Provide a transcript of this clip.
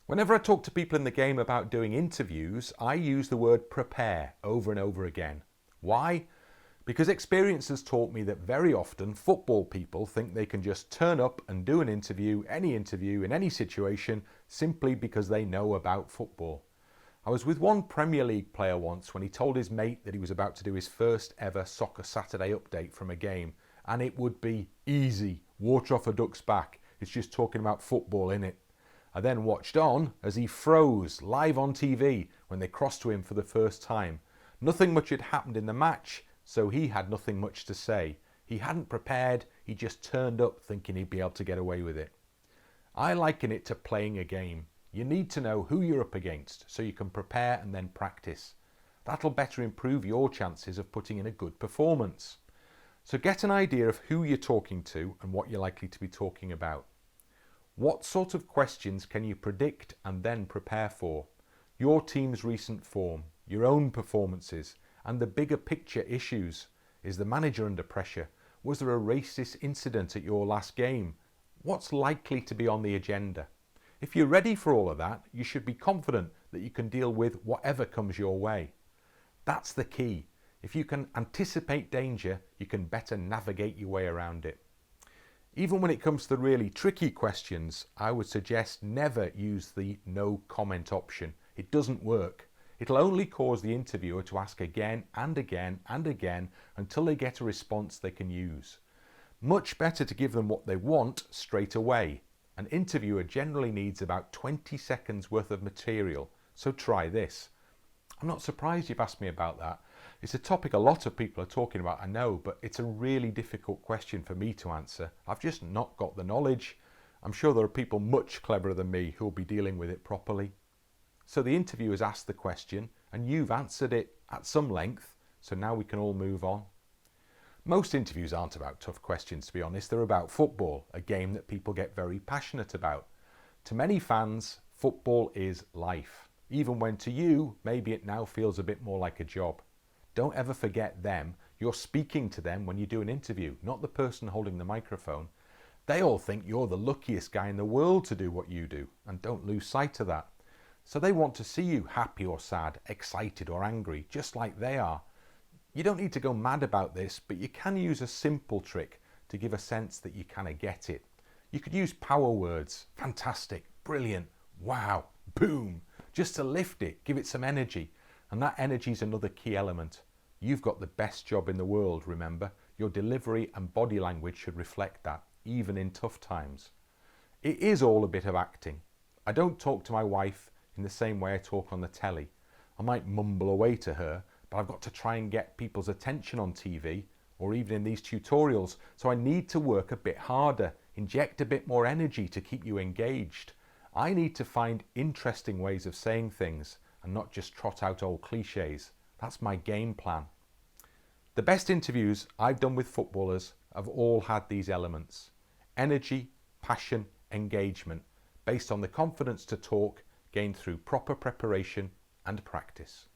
Whenever I talk to people in the game about doing interviews, I use the word prepare over and over again. Why? Because experience has taught me that very often football people think they can just turn up and do an interview in any situation, simply because they know about football. I was with one Premier League player once when he told his mate that he was about to do his first ever Soccer Saturday update from a game, and it would be easy, water off a duck's back. It's just talking about football, innit? I then watched on as he froze live on TV when they crossed to him for the first time. Nothing much had happened in the match, so he had nothing much to say. He hadn't prepared, he just turned up thinking he'd be able to get away with it. I liken it to playing a game. You need to know who you're up against so you can prepare and then practice. That'll better improve your chances of putting in a good performance. So get an idea of who you're talking to and what you're likely to be talking about. What sort of questions can you predict and then prepare for? Your team's recent form, your own performances, and the bigger picture issues. Is the manager under pressure? Was there a racist incident at your last game? What's likely to be on the agenda? If you're ready for all of that, you should be confident that you can deal with whatever comes your way. That's the key. If you can anticipate danger, you can better navigate your way around it. Even when it comes to the really tricky questions, I would suggest never use the no comment option. It doesn't work. It'll only cause the interviewer to ask again and again and again until they get a response they can use. Much better to give them what they want straight away. An interviewer generally needs about 20 seconds worth of material, so try this. I'm not surprised you've asked me about that. It's a topic a lot of people are talking about, I know, but it's a really difficult question for me to answer. I've just not got the knowledge. I'm sure there are people much cleverer than me who'll be dealing with it properly. So the interviewer's asked the question and you've answered it at some length, so now we can all move on. Most interviews aren't about tough questions, to be honest. They're about football, a game that people get very passionate about. To many fans, football is life. Even when to you, maybe it now feels a bit more like a job. Don't ever forget them. You're speaking to them when you do an interview, not the person holding the microphone. They all think you're the luckiest guy in the world to do what you do, and don't lose sight of that. So they want to see you happy or sad, excited or angry, just like they are. You don't need to go mad about this, but you can use a simple trick to give a sense that you kind of get it. You could use power words, fantastic, brilliant, wow, boom, just to lift it, give it some energy. And that energy is another key element. You've got the best job in the world, remember. Your delivery and body language should reflect that, even in tough times. It is all a bit of acting. I don't talk to my wife in the same way I talk on the telly. I might mumble away to her, but I've got to try and get people's attention on TV or even in these tutorials, so I need to work a bit harder, inject a bit more energy to keep you engaged. I need to find interesting ways of saying things and not just trot out old cliches. That's my game plan. The best interviews I've done with footballers have all had these elements: energy, passion, engagement, based on the confidence to talk gained through proper preparation and practice.